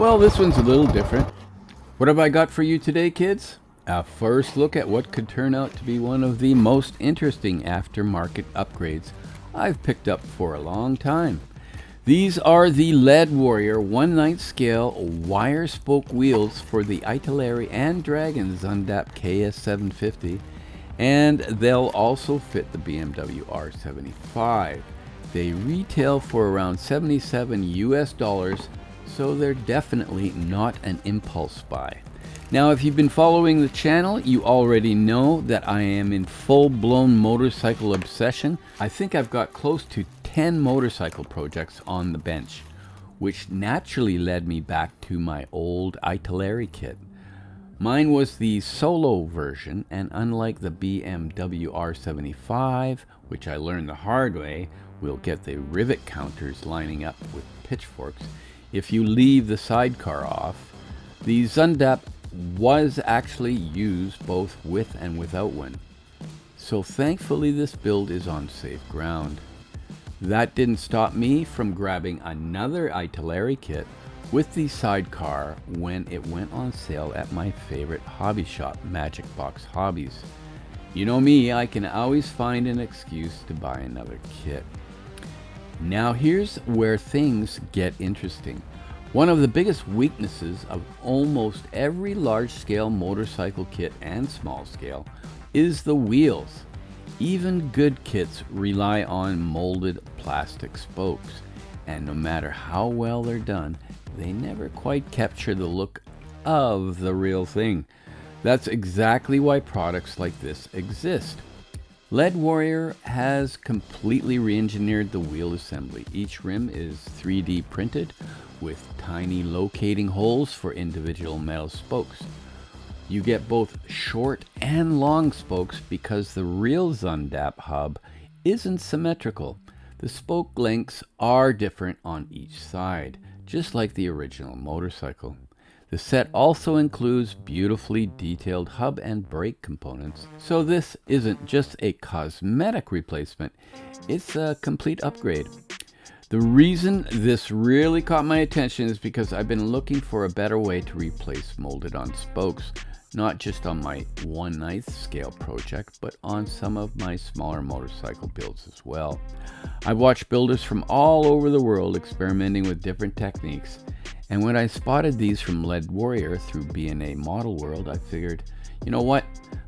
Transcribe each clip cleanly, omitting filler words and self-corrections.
Well, this one's a little different. What have I got for you today, kids? A first look at what could turn out to be one of the most interesting aftermarket upgrades I've picked up for a long time. These are the Lead Warrior 1/9 scale wire spoke wheels for the Italeri and Dragon Zündapp KS750, and they'll also fit the BMW R75. They retail for around $77 US, so they're definitely not an impulse buy. Now, if you've been following the channel, you already know that I am in full-blown motorcycle obsession. I think I've got close to 10 motorcycle projects on the bench, which naturally led me back to my old Italeri kit. Mine was the solo version, and unlike the BMW R75, which I learned the hard way, will get the rivet counters lining up with pitchforks if you leave the sidecar off. The Zündapp was actually used both with and without one, so thankfully this build is on safe ground. That didn't stop me from grabbing another Italeri kit with the sidecar when it went on sale at my favorite hobby shop, Magic Box Hobbies. You know me, I can always find an excuse to buy another kit. Now here's where things get interesting. One of the biggest weaknesses of almost every large-scale motorcycle kit and small scale is the wheels. Even good kits rely on molded plastic spokes, and no matter how well they're done, they never quite capture the look of the real thing. That's exactly why products like this exist. Lead Warrior has completely re-engineered the wheel assembly. Each rim is 3D printed with tiny locating holes for individual metal spokes. You get both short and long spokes because the real Zündapp hub isn't symmetrical. The spoke lengths are different on each side, just like the original motorcycle. The set also includes beautifully detailed hub and brake components, so this isn't just a cosmetic replacement, it's a complete upgrade. The reason this really caught my attention is because I've been looking for a better way to replace molded on spokes, not just on my 1/9 scale project, but on some of my smaller motorcycle builds as well. I've watched builders from all over the world experimenting with different techniques, and when I spotted these from Lead Warrior through B&A Model World, I figured, you know what,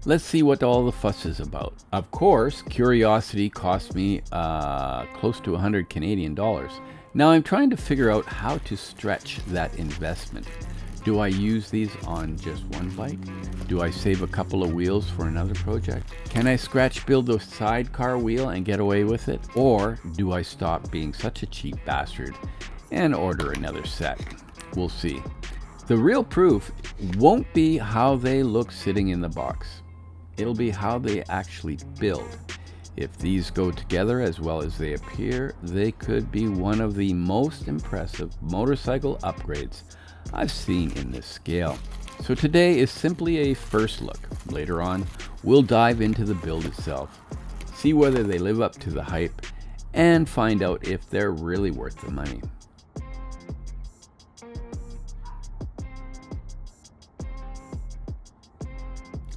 let's see what all the fuss is about. Of course, curiosity cost me close to 100 Canadian dollars. Now I'm trying to figure out how to stretch that investment. Do I use these on just one bike? Do I save a couple of wheels for another project? Can I scratch build the sidecar wheel and get away with it? Or do I stop being such a cheap bastard and order another set? We'll see. The real proof won't be how they look sitting in the box. It'll be how they actually build. If these go together as well as they appear, they could be one of the most impressive motorcycle upgrades I've seen in this scale. So today is simply a first look. Later on, we'll dive into the build itself, see whether they live up to the hype, and find out if they're really worth the money.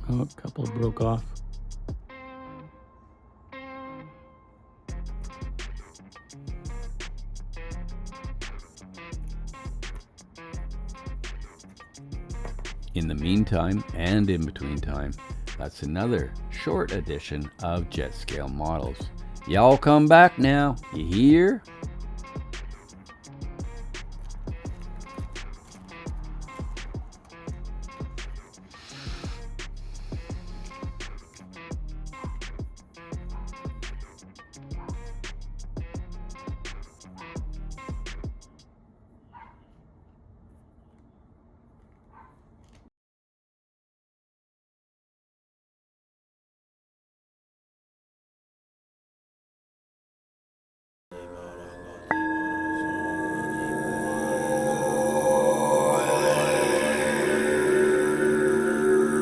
Oh, a couple broke off. In the meantime, and in between time, that's another short edition of Jet Scale Models. Y'all come back now, you hear?